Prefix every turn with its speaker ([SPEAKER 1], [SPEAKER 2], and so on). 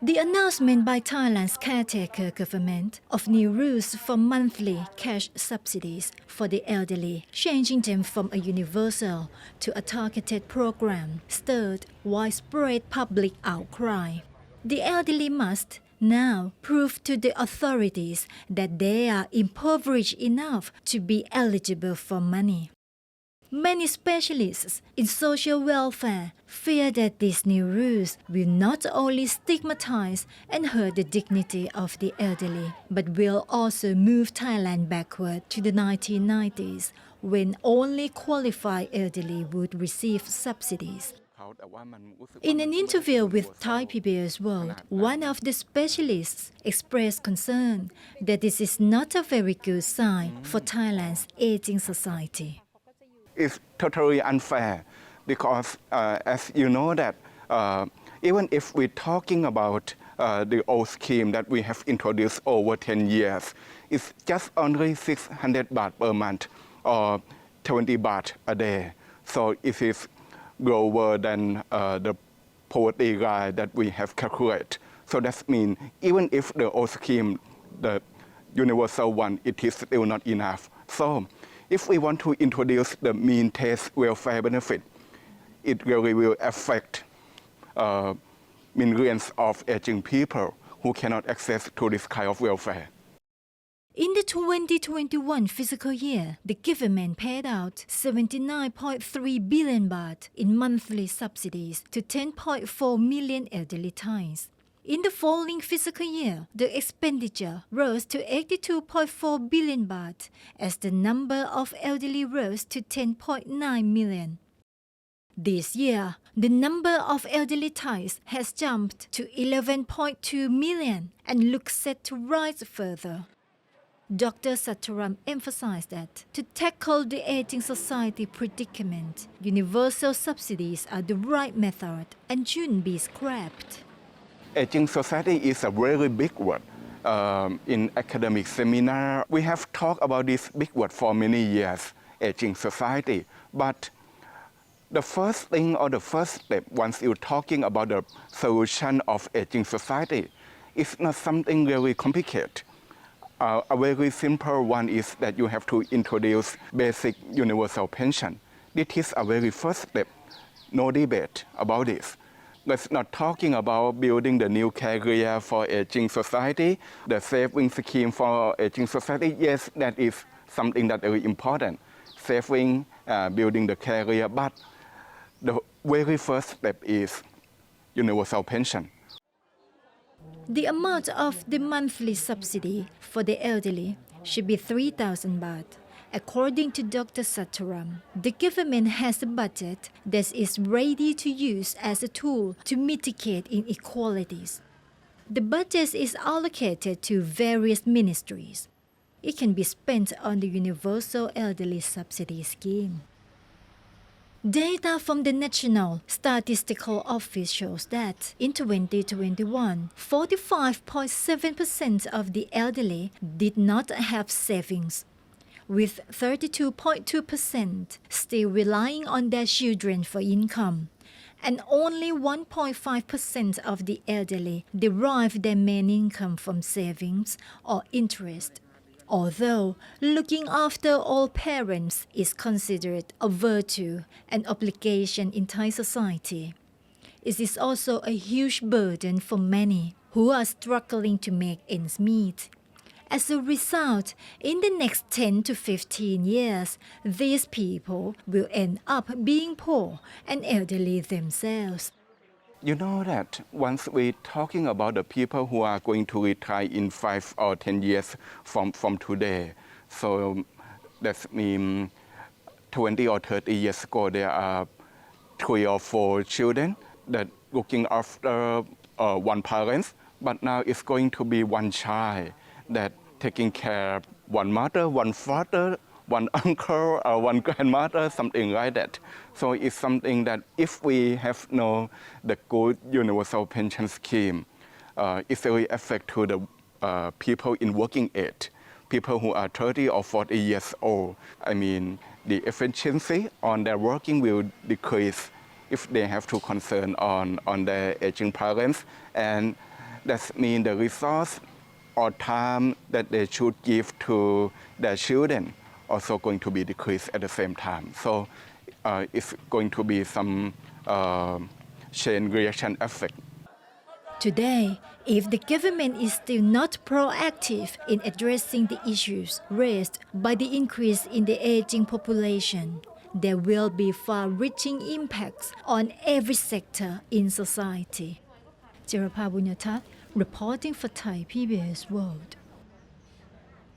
[SPEAKER 1] The announcement by Thailand's caretaker government of new rules for monthly cash subsidies for the elderly, changing them from a universal to a targeted program, stirred widespread public outcry. The elderly must now prove to the authorities that they are impoverished enough to be eligible for money. Many specialists in social welfare fear that these new rules will not only stigmatize and hurt the dignity of the elderly, but will also move Thailand backward to the 1990s, when only qualified elderly would receive subsidies. In an interview with Thai PBS World, one of the specialists expressed concern that this is not a very good sign for Thailand's aging society.
[SPEAKER 2] It's totally unfair because, as you know, that even if we're talking about the old scheme that we have introduced over 10 years, it's just only 600 baht per month or 20 baht a day. So it is lower than the poverty line that we have calculated. So that means even if the old scheme, the universal one, it is still not enough. So if we want to introduce the mean test welfare benefit, it really will affect millions of aging people who cannot access to this kind of welfare.
[SPEAKER 1] In the 2021 fiscal year, the government paid out 79.3 billion baht in monthly subsidies to 10.4 million elderly Thais. In the following fiscal year, the expenditure rose to 82.4 billion baht as the number of elderly rose to 10.9 million. This year, the number of elderly Thais has jumped to 11.2 million and looks set to rise further. Dr. Sataram emphasized that to tackle the aging society predicament, universal subsidies are the right method and shouldn't be scrapped.
[SPEAKER 2] Aging society is a very big word. In academic seminar, we have talked about this big word for many years, aging society. But the first thing or the first step, once you're talking about the solution of aging society, it's not something really complicated. A very simple one is that you have to introduce basic universal pension. This is a very first step, no debate about this. Let's not talking about building the new career for aging society, the saving scheme for aging society. Yes, that is something that is very important, saving, building the career, but the very first step is universal pension.
[SPEAKER 1] The amount of the monthly subsidy for the elderly should be 3,000 baht. According to Dr. Sataram, the government has a budget that is ready to use as a tool to mitigate inequalities. The budget is allocated to various ministries. It can be spent on the Universal Elderly Subsidy Scheme. Data from the National Statistical Office shows that in 2021, 45.7% of the elderly did not have savings, with 32.2% still relying on their children for income, and only 1.5% of the elderly derive their main income from savings or interest. Although looking after all parents is considered a virtue and obligation in Thai society, it is also a huge burden for many who are struggling to make ends meet. As a result, in the next 10 to 15 years, these people will end up being poor and elderly themselves.
[SPEAKER 2] You know that once we're talking about the people who are going to retire in 5 or 10 years from today, so that means 20 or 30 years ago, there are 3 or 4 children that looking after one parent, but now it's going to be one child that taking care of one mother, one father, one uncle, or one grandmother, something like that. So it's something that if we have the good universal pension scheme, it really affect to the people in working age, people who are 30 or 40 years old. I mean, the efficiency on their working will decrease if they have to concern on their aging parents. And that means the resource or time that they should give to their children also going to be decreased at the same time. So it's going to be some chain reaction effect.
[SPEAKER 1] Today, if the government is still not proactive in addressing the issues raised by the increase in the aging population, there will be far-reaching impacts on every sector in society. Jirapha Bunyathat, reporting for Thai PBS World.